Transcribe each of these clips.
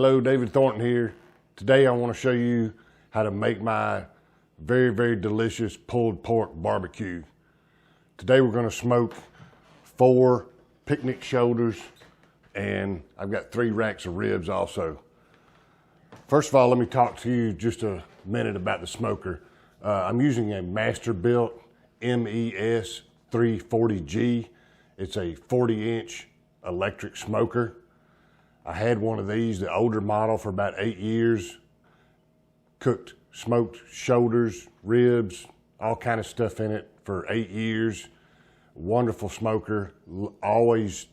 Hello, David Thornton here. Today I want to show you how to make my very, very delicious pulled pork barbecue. Today we're going to smoke 4 picnic shoulders and I've got 3 racks of ribs also. First of all, let me talk to you just a minute about the smoker. I'm using a Masterbuilt MES 340G. It's a 40-inch electric smoker. I had one of these, the older model, for about 8 years. Smoked shoulders, ribs, all kind of stuff in it for 8 years. Wonderful smoker. Always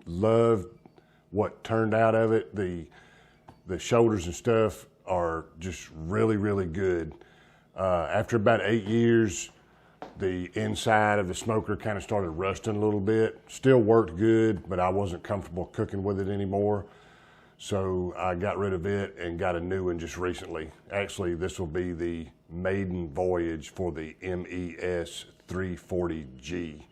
loved what turned out of it. The shoulders and stuff are just really, really good. After about 8 years, the inside of the smoker kind of started rusting a little bit. Still worked good, but I wasn't comfortable cooking with it anymore. So I got rid of it and got a new one just recently. Actually, this will be the maiden voyage for the MES 340G.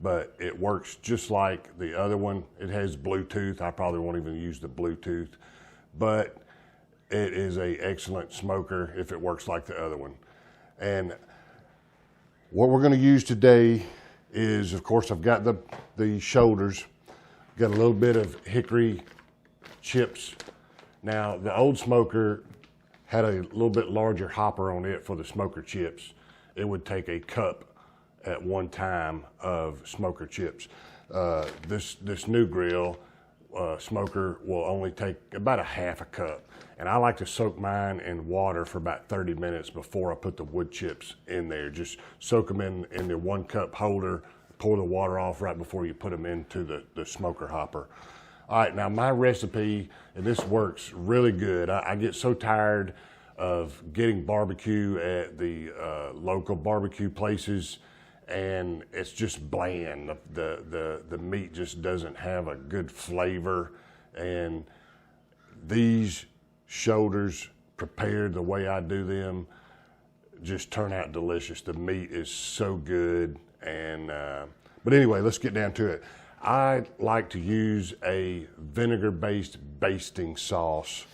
But it works just like the other one. It has Bluetooth. I probably won't even use the Bluetooth, but it is an excellent smoker if it works like the other one. And what we're going to use today is, of course, I've got the shoulders, got a little bit of hickory chips. Now, the old smoker had a little bit larger hopper on it for the smoker chips. It would take a cup at one time of smoker chips. This new grill smoker will only take about a half a cup. And I like to soak mine in water for about 30 minutes before I put the wood chips in there. Just soak them in the 1 cup holder, pour the water off right before you put them into the smoker hopper. All right, now my recipe, and this works really good. I get so tired of getting barbecue at the local barbecue places, and it's just bland. The meat just doesn't have a good flavor, and these shoulders prepared the way I do them just turn out delicious. The meat is so good. And but anyway, let's get down to it. I like to use a vinegar-based basting sauce.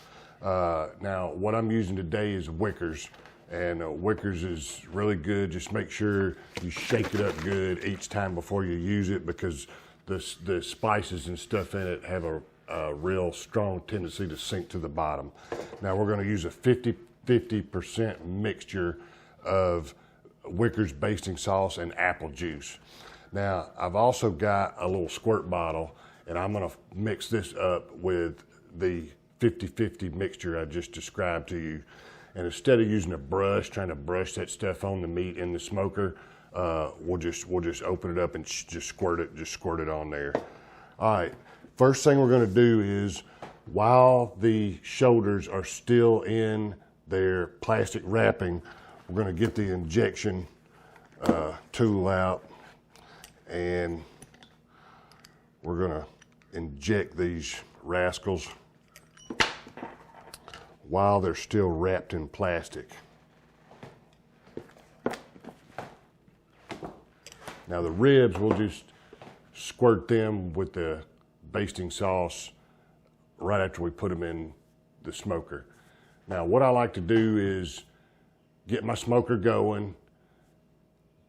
Now, what I'm using today is Wickers, and Wickers is really good. Just make sure you shake it up good each time before you use it, because the spices and stuff in it have a real strong tendency to sink to the bottom. Now we're going to use a 50% mixture of Wickers basting sauce and apple juice. Now I've also got a little squirt bottle, and I'm going to mix this up with the 50-50 mixture I just described to you. And instead of using a brush, trying to brush that stuff on the meat in the smoker, we'll just open it up and just squirt it on there. All right. First thing we're going to do is, while the shoulders are still in their plastic wrapping, we're going to get the injection tool out, and we're going to inject these rascals while they're still wrapped in plastic. Now the ribs, we'll just squirt them with the basting sauce right after we put them in the smoker. Now what I like to do is get my smoker going.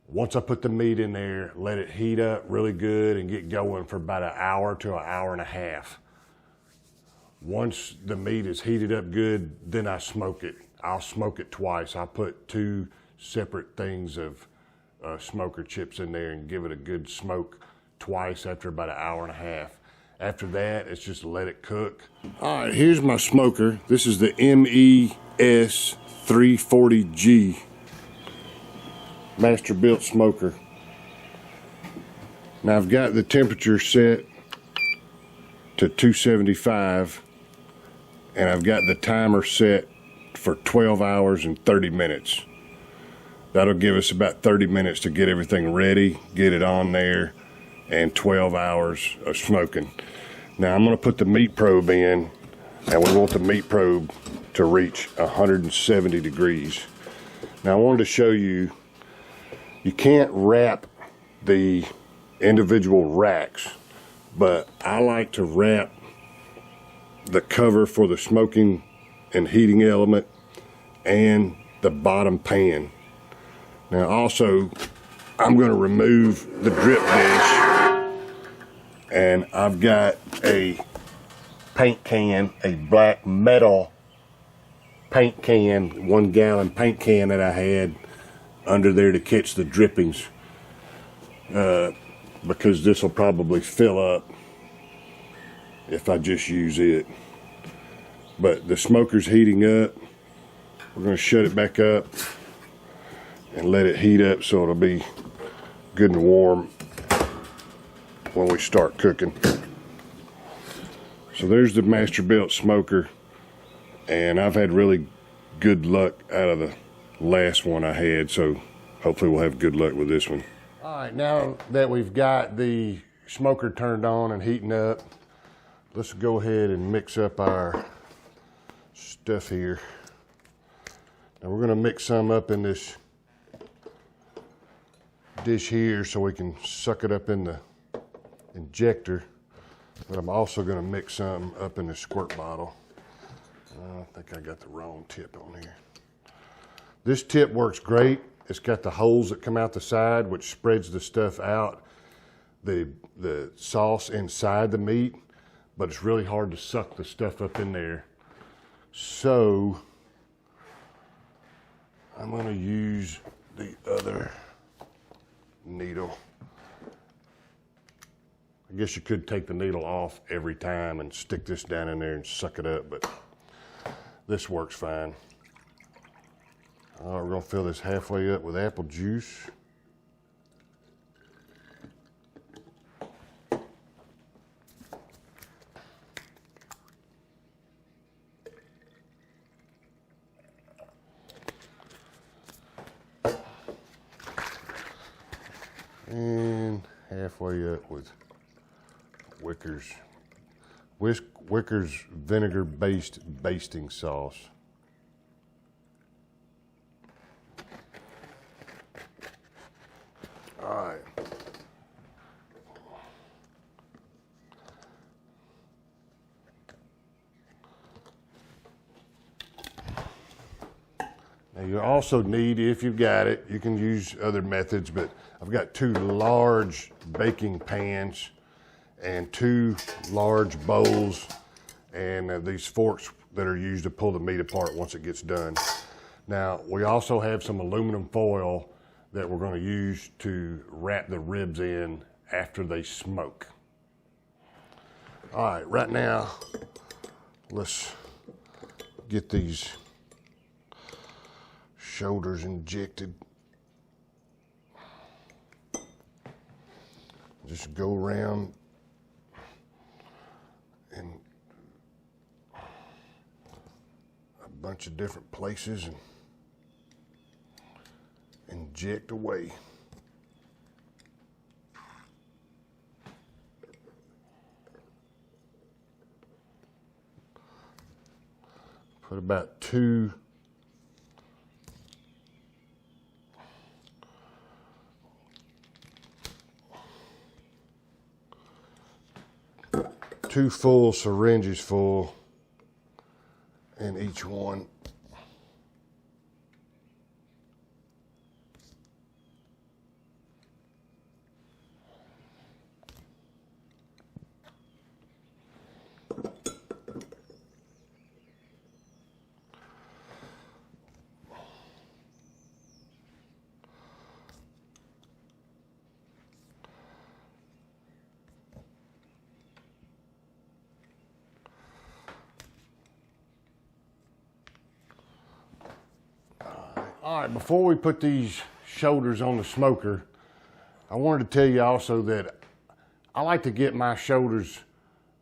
Once I put the meat in there, let it heat up really good and get going for about an hour to an hour and a half. Once the meat is heated up good, then I smoke it. I'll smoke it twice. I put 2 separate things of smoker chips in there and give it a good smoke twice after about an hour and a half. After that, it's just let it cook. All right, here's my smoker. This is the MES 340G Masterbuilt smoker. Now I've got the temperature set to 275, and I've got the timer set for 12 hours and 30 minutes. That'll give us about 30 minutes to get everything ready, get it on there, and 12 hours of smoking. Now I'm going to put the meat probe in, and we want the meat probe to reach 170 degrees. Now I wanted to show you, you can't wrap the individual racks, but I like to wrap the cover for the smoking and heating element and the bottom pan. Now also, I'm going to remove the drip dish, and I've got a paint can, a black metal paint can, 1 gallon paint can that I had under there to catch the drippings, because this will probably fill up if I just use it. But the smoker's heating up. We're going to shut it back up and let it heat up so it'll be good and warm when we start cooking. So there's the Masterbuilt smoker, and I've had really good luck out of the last one I had, so hopefully we'll have good luck with this one. All right, now that we've got the smoker turned on and heating up, let's go ahead and mix up our stuff here. Now we're gonna mix some up in this dish here so we can suck it up in the injector, but I'm also gonna mix some up in the squirt bottle. I think I got the wrong tip on here. This tip works great. It's got the holes that come out the side, which spreads the stuff out, the sauce inside the meat, but it's really hard to suck the stuff up in there. So I'm gonna use the other needle. I guess you could take the needle off every time and stick this down in there and suck it up, but this works fine. All right, we're gonna fill this halfway up with apple juice. And halfway up with Wickers vinegar-based basting sauce. All right. Now you also need, if you've got it, you can use other methods, but I've got 2 large baking pans and 2 large bowls, and these forks that are used to pull the meat apart once it gets done. Now, we also have some aluminum foil that we're going to use to wrap the ribs in after they smoke. All right, right now, let's get these shoulders injected. Just go around in a bunch of different places and inject away. Put about 2 full syringes full in each one. All right, before we put these shoulders on the smoker, I wanted to tell you also that I like to get my shoulders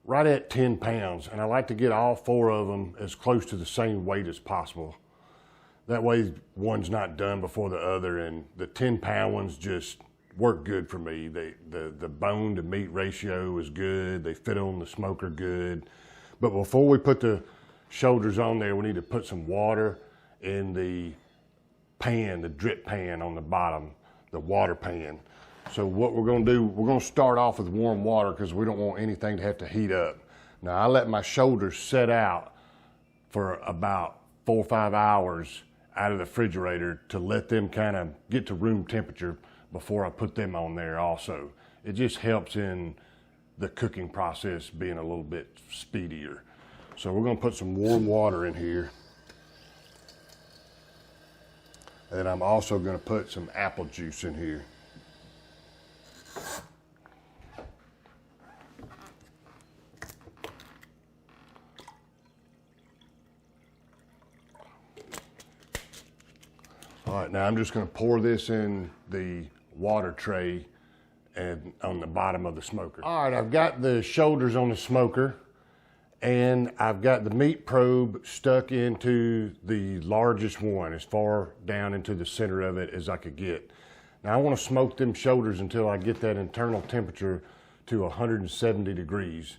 right at 10 pounds, and I like to get all 4 of them as close to the same weight as possible. That way one's not done before the other, and the 10-pound ones just work good for me. The bone to meat ratio is good. They fit on the smoker good. But before we put the shoulders on there, we need to put some water in the pan, the drip pan on the bottom, the water pan. So what we're gonna do, we're gonna start off with warm water because we don't want anything to have to heat up. Now I let my shoulders set out for about 4 or 5 hours out of the refrigerator to let them kind of get to room temperature before I put them on there also. It just helps in the cooking process being a little bit speedier. So we're gonna put some warm water in here. And I'm also gonna put some apple juice in here. All right, now I'm just gonna pour this in the water tray and on the bottom of the smoker. All right, I've got the shoulders on the smoker and I've got the meat probe stuck into the largest one, as far down into the center of it as I could get. Now I wanna smoke them shoulders until I get that internal temperature to 170 degrees.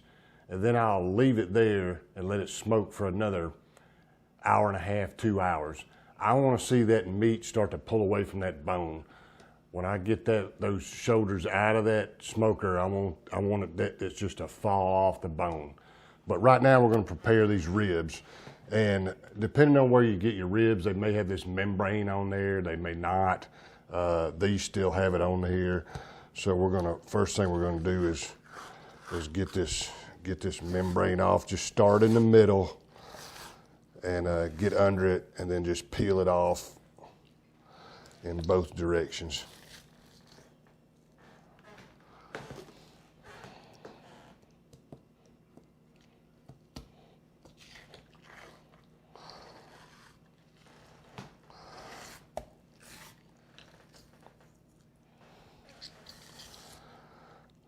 And then I'll leave it there and let it smoke for another hour and a half, 2 hours. I wanna see that meat start to pull away from that bone. When I get those shoulders out of that smoker, I want it's just to fall off the bone. But right now we're gonna prepare these ribs. And depending on where you get your ribs, they may have this membrane on there, they may not. These still have it on here. So first thing we're gonna do is get this membrane off. Just start in the middle and get under it and then just peel it off in both directions.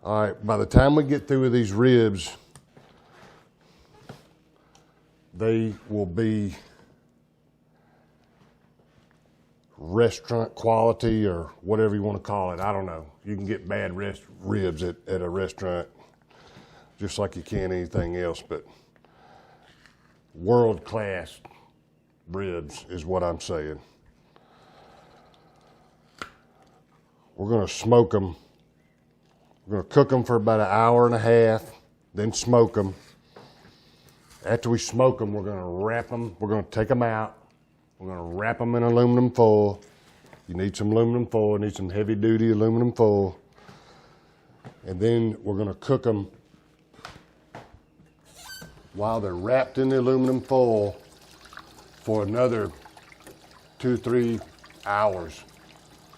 All right, by the time we get through with these ribs, they will be restaurant quality or whatever you want to call it. I don't know. You can get bad ribs at a restaurant just like you can anything else, but world-class ribs is what I'm saying. We're going to smoke them. We're going to cook them for about an hour and a half, then smoke them. After we smoke them, we're going to wrap them. We're going to take them out. We're going to wrap them in aluminum foil. You need some aluminum foil. You need some heavy-duty aluminum foil. And then we're going to cook them while they're wrapped in the aluminum foil for another 2 or 3 hours.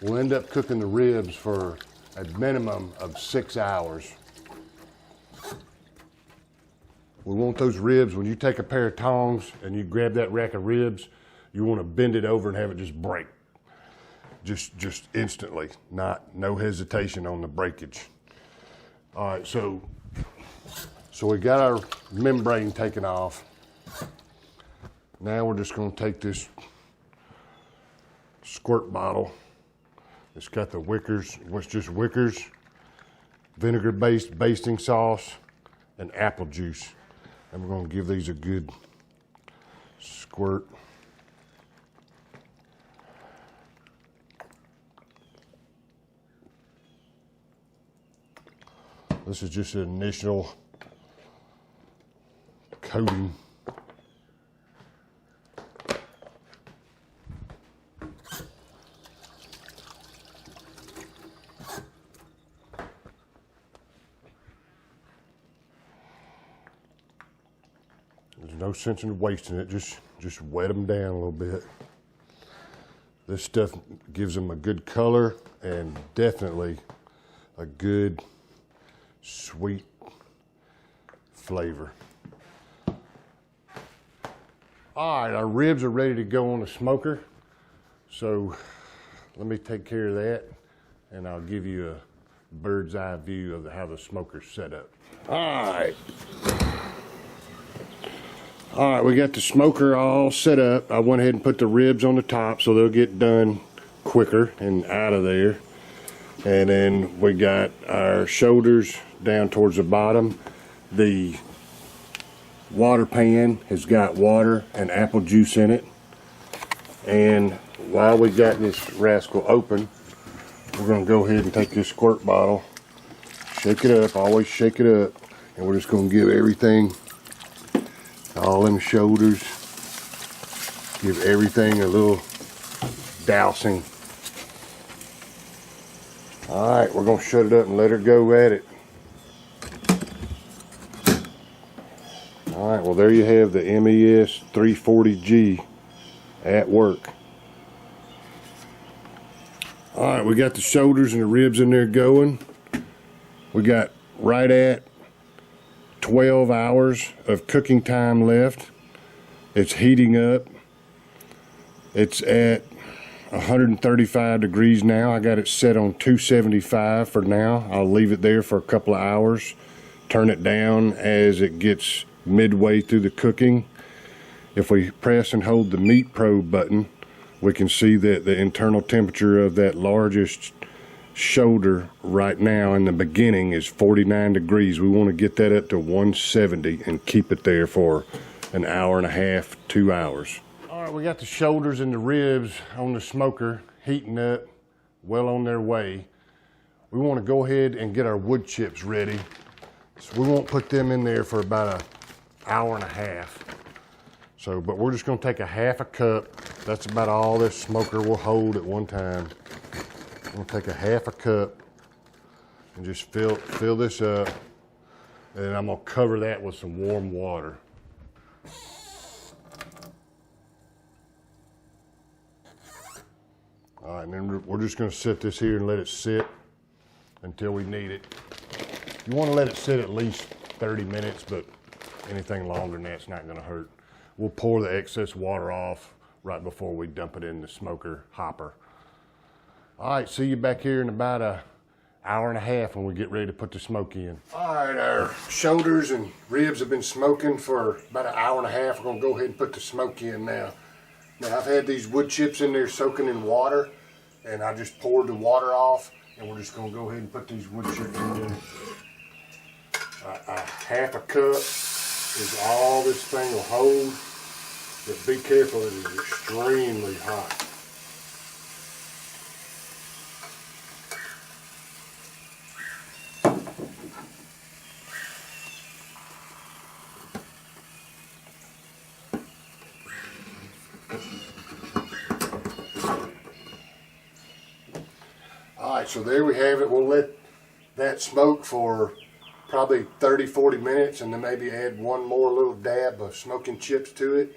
We'll end up cooking the ribs for a minimum of 6 hours. We want those ribs, when you take a pair of tongs and you grab that rack of ribs, you want to bend it over and have it just break. Just instantly, no hesitation on the breakage. All right, so we got our membrane taken off. Now we're just going to take this squirt bottle. It's got the Wickers, it's just Wickers, vinegar-based basting sauce, and apple juice. And we're going to give these a good squirt. This is just an initial coating. There's no sense in wasting it, just wet them down a little bit. This stuff gives them a good color and definitely a good sweet flavor. All right, our ribs are ready to go on the smoker. So let me take care of that and I'll give you a bird's eye view of how the smoker's set up. All right, we got the smoker all set up. I went ahead and put the ribs on the top so they'll get done quicker and out of there. And then we got our shoulders down towards the bottom. The water pan has got water and apple juice in it. And while we got this rascal open, we're gonna go ahead and take this squirt bottle, shake it up, always shake it up, and we're just gonna give everything All them shoulders. Give everything a little dousing. All right, we're gonna shut it up and let her go at it. All right, well there you have the MES 340G at work. All right, we got the shoulders and the ribs in there going. We got right at 12 hours of cooking time left. It's heating up. It's at 135 degrees now. I got it set on 275 for now. I'll leave it there for a couple of hours. Turn it down as it gets midway through the cooking. If we press and hold the meat probe button, we can see that the internal temperature of that largest shoulder right now in the beginning is 49 degrees. We want to get that up to 170 and keep it there for an hour and a half, 2 hours. All right, we got the shoulders and the ribs on the smoker heating up, well on their way. We want to go ahead and get our wood chips ready. So we won't put them in there for about an hour and a half. So, but we're just gonna take a half a cup. That's about all this smoker will hold at one time. I'm gonna take a half a cup and just fill this up. And then I'm gonna cover that with some warm water. All right, and then we're just gonna sit this here and let it sit until we need it. You wanna let it sit at least 30 minutes, but anything longer than that's not gonna hurt. We'll pour the excess water off right before we dump it in the smoker hopper. All right, see you back here in about an hour and a half when we get ready to put the smoke in. All right, our shoulders and ribs have been smoking for about an hour and a half. We're gonna go ahead and put the smoke in now. Now I've had these wood chips in there soaking in water, and I just poured the water off, and we're just gonna go ahead and put these wood chips in there. A half a cup is all this thing will hold. But be careful, it is extremely hot. All right, so there we have it. We'll let that smoke for probably 30-40 minutes, and then maybe add one more little dab of smoking chips to it.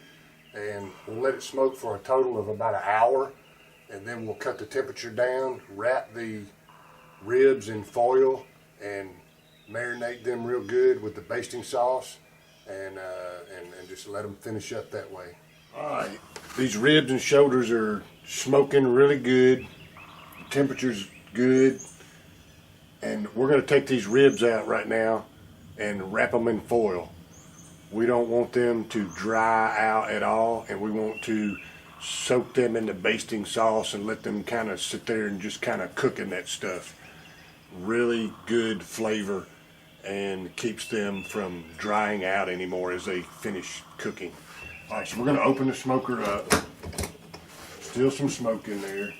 And we'll let it smoke for a total of about an hour, and then we'll cut the temperature down, wrap the ribs in foil, and marinate them real good with the basting sauce, and just let them finish up that way. All right, these ribs and shoulders are smoking really good. The temperature's good, and we're going to take these ribs out right now and wrap them in foil. We don't want them to dry out at all, and we want to soak them in the basting sauce and let them kind of sit there and just kind of cook in that stuff. Really good flavor, and keeps them from drying out anymore as they finish cooking. All right, so we're going to open the smoker up. Still some smoke in there.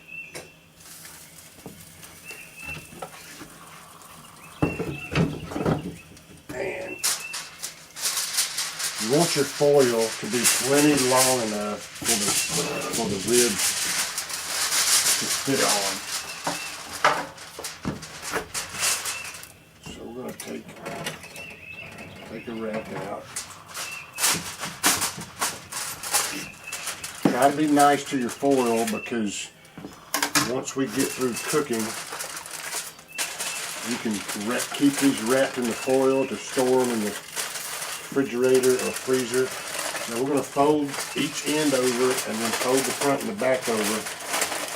You want your foil to be plenty long enough for the ribs to fit on. So we're going to take a wrap out. Try to be nice to your foil, because once we get through cooking, you can keep these wrapped in the foil to store them in the refrigerator or freezer. Now we're going to fold each end over and then fold the front and the back over,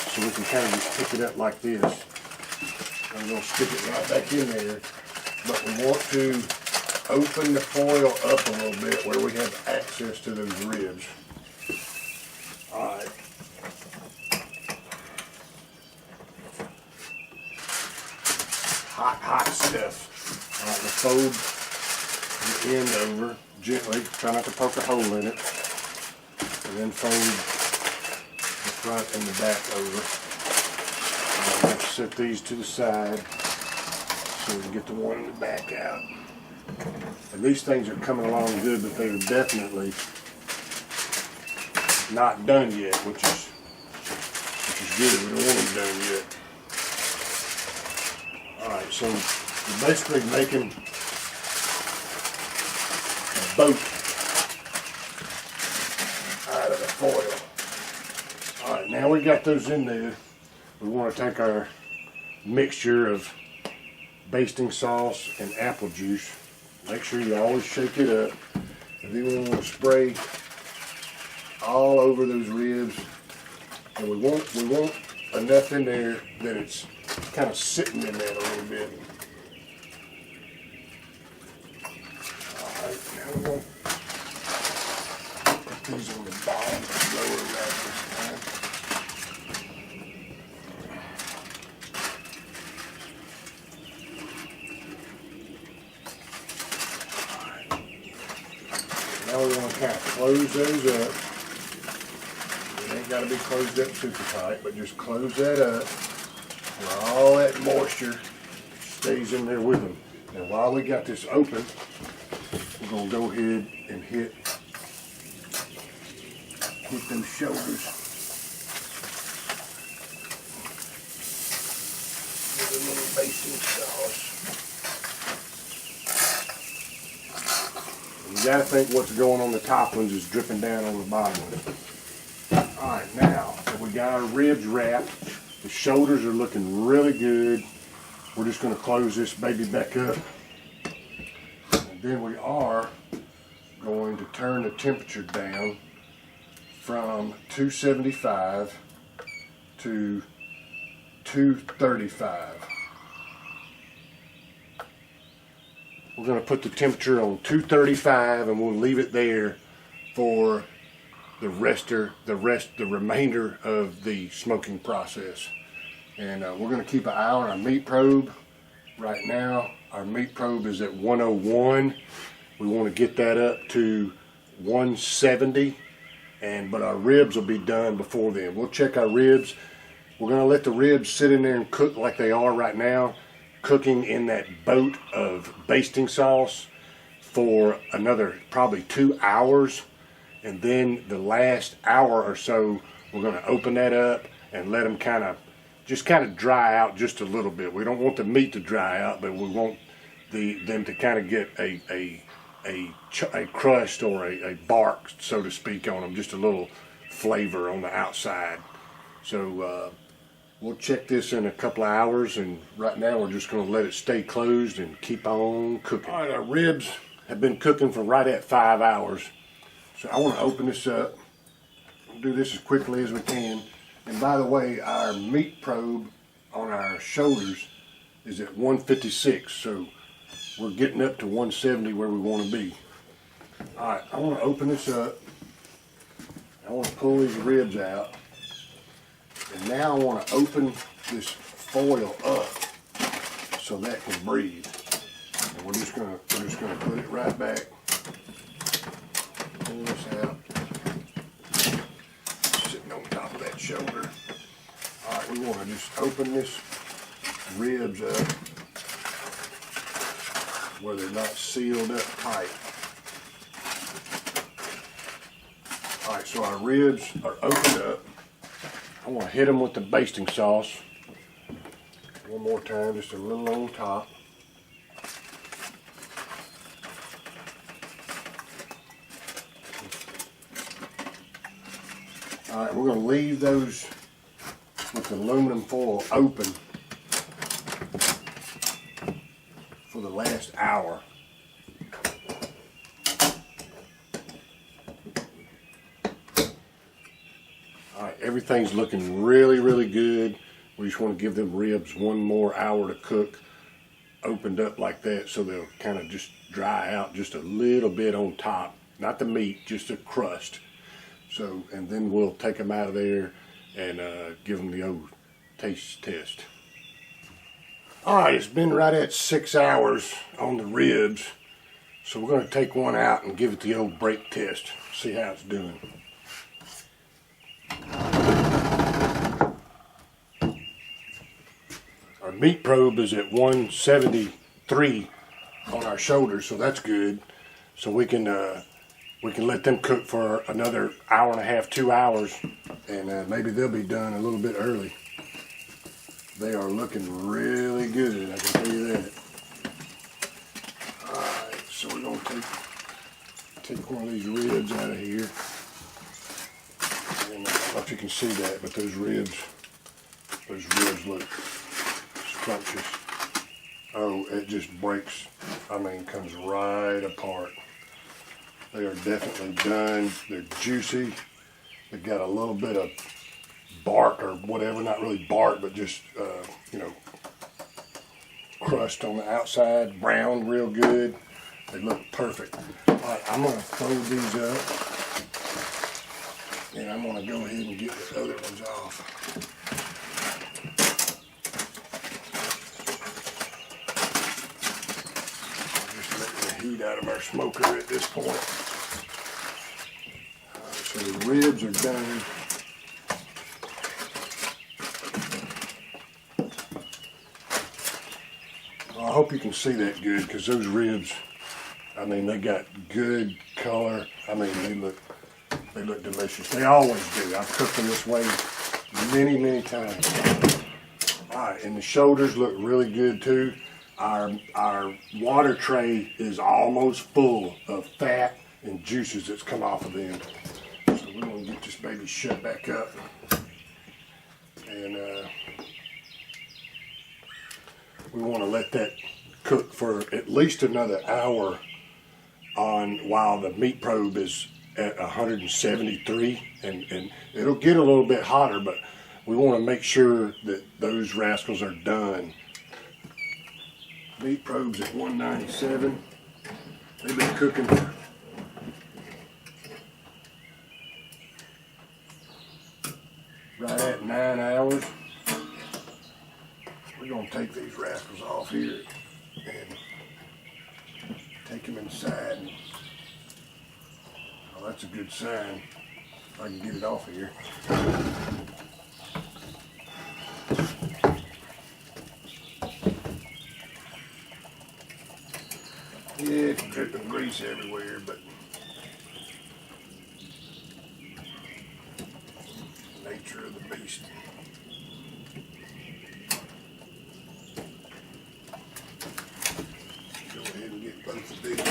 so we can kind of just pick it up like this. I'm going to stick it right back in there, but we want to open the foil up a little bit where we have access to those ribs. Alright. Hot stuff. Alright, we'll fold the end over gently, try not to poke a hole in it, and then fold the front and the back over. I'm going to set these to the side so we can get the one in the back out. And these things are coming along good, but they're definitely not done yet, which is good. We don't want them done yet. Alright, so we're basically making a boat out of the foil. Alright, now we got those in there. We want to take our mixture of basting sauce and apple juice. Make sure you always shake it up. And then we want to spray all over those ribs. And we want enough in there that it's kind of sitting in that a little bit. Alright, now we're going to put these on the bottom and lower that this time. Alright. Now we want to kind of close those up. It ain't got to be closed up super tight, but just close that up where all that moisture stays in there with them. And while we got this open, we're going to go ahead and hit them shoulders with a little basting sauce. You got to think what's going on the top ones is dripping down on the bottom ones. Alright, now that we got our ribs wrapped, the shoulders are looking really good. We're just going to close this baby back up. And then we are going to turn the temperature down from 275 to 235. We're going to put the temperature on 235 and we'll leave it there for the remainder of the smoking process. And we're going to keep an eye on our meat probe. Right now our meat probe is at 101. We want to get that up to 170, but our ribs will be done before then. We'll check our ribs. We're going to let the ribs sit in there and cook like they are right now, cooking in that boat of basting sauce for another probably 2 hours. And then the last hour or so, we're going to open that up and let them kind of dry out just a little bit. We don't want the meat to dry out, but we want them to kind of get a crust or a bark, so to speak, on them, just a little flavor on the outside. So we'll check this in a couple of hours, and right now we're just going to let it stay closed and keep on cooking. All right, our ribs have been cooking for right at 5 hours. So I want to open this up. We'll do this as quickly as we can. And by the way, our meat probe on our shoulders is at 156. So we're getting up to 170 where we want to be. All right, I want to open this up. I want to pull these ribs out. And now I want to open this foil up so that can breathe. And we're just gonna put it right back. Pull this out. Sitting on top of that shoulder. Alright, we want to just open this ribs up where they're not sealed up tight. Alright, so our ribs are opened up. I want to hit them with the basting sauce. One more time, just a little on top. Alright, we're going to leave those with the aluminum foil open for the last hour. Alright, everything's looking really, really good. We just want to give them ribs one more hour to cook, opened up like that, so they'll kind of just dry out just a little bit on top. Not the meat, just a crust. So, and then we'll take them out of there and give them the old taste test. Alright, it's been right at 6 hours on the ribs. So we're going to take one out and give it the old break test. See how it's doing. Our meat probe is at 173 on our shoulders, so that's good. So we can let them cook for another hour and a half, 2 hours, and maybe they'll be done a little bit early. They are looking really good, I can tell you that. All right, so we're gonna take one of these ribs out of here. And I don't know if you can see that, but those ribs look scrumptious. Oh, it just breaks. I mean, comes right apart. They are definitely done. They're juicy. They've got a little bit of bark or whatever, not really bark, but just, you know, crust on the outside, browned real good. They look perfect. All right, I'm gonna fold these up, and I'm gonna go ahead and get the other ones off. Just letting the heat out of our smoker at this point. All right, so the ribs are done. I hope you can see that good, because those ribs, I mean, they got good color. I mean, they look delicious. They always do. I've cooked them this way many, many times. All right, and the shoulders look really good too. Our water tray is almost full of fat and juices that's come off of them. So we're gonna get this baby shut back up. And we want to let that cook for at least another hour while the meat probe is at 173, and it'll get a little bit hotter, but we want to make sure that those rascals are done. Meat probe's at 197. They've been cooking for right at 9 hours. We're going to take these rascals off here and take them inside. Oh, that's a good sign. If I can get it off of here. Yeah, it's dripping grease everywhere, but nature of the beast. Go ahead and get both of these.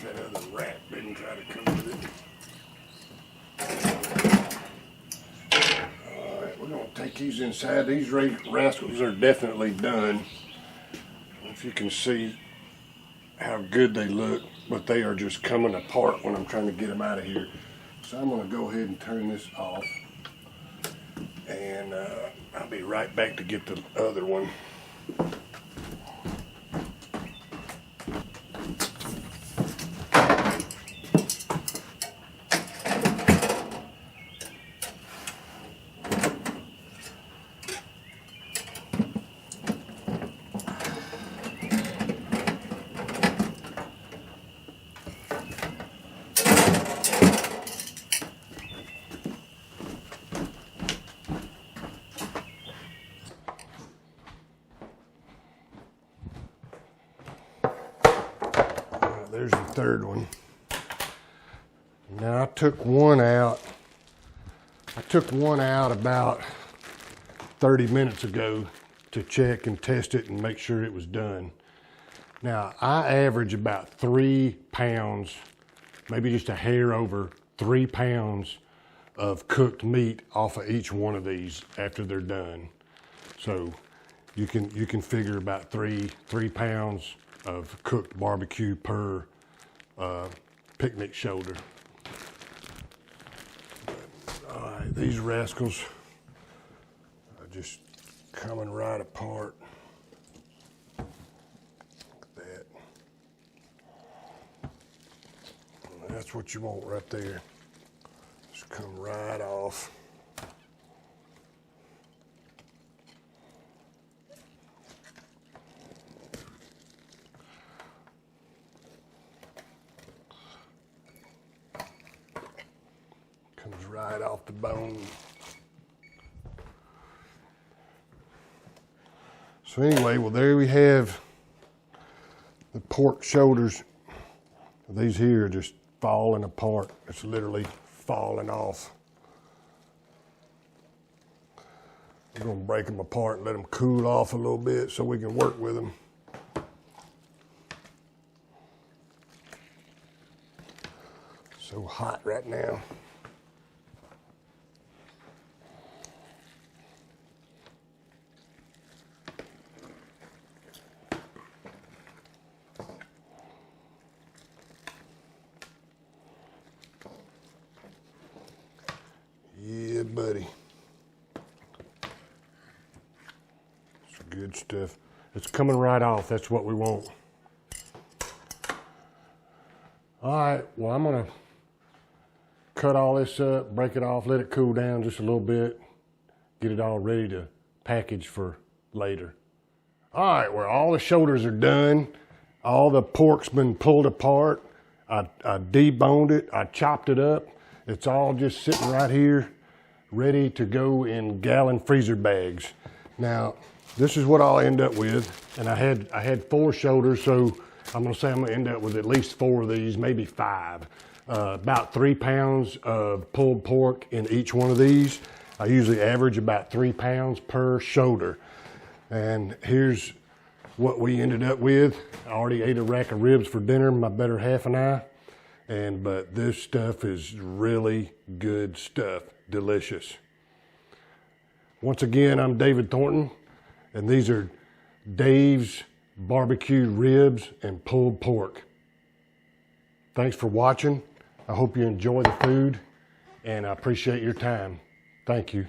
That other rat didn't try to come with it. Alright, we're going to take these inside. These rascals are definitely done. If you can see how good they look, but they are just coming apart when I'm trying to get them out of here. So I'm going to go ahead and turn this off. And I'll be right back to get the other one. There's the third one. Now I took one out. About 30 minutes ago to check and test it and make sure it was done. Now I average about 3 pounds, maybe just a hair over 3 pounds of cooked meat off of each one of these after they're done. So you can figure about three pounds of cooked barbecue per picnic shoulder. All right, these rascals are just coming right apart. Look at that. And that's what you want right there. Just come right off. the bone. So anyway, well, there we have the pork shoulders. These here are just falling apart. It's literally falling off. We're gonna break them apart and let them cool off a little bit so we can work with them. So hot right now. Yeah, buddy. It's good stuff. It's coming right off. That's what we want. All right, well, I'm gonna cut all this up, break it off, let it cool down just a little bit, get it all ready to package for later. All right, well, all the shoulders are done. All the pork's been pulled apart. I deboned it, I chopped it up. It's all just sitting right here, ready to go in gallon freezer bags. Now, this is what I'll end up with. And I had 4 shoulders, so I'm gonna say I'm gonna end up with at least 4 of these, maybe 5. About 3 pounds of pulled pork in each one of these. I usually average about 3 pounds per shoulder. And here's what we ended up with. I already ate a rack of ribs for dinner, my better half and I. But this stuff is really good stuff, delicious. Once again, I'm David Thornton, and these are Dave's barbecue ribs and pulled pork. Thanks for watching. I hope you enjoy the food, and I appreciate your time. Thank you.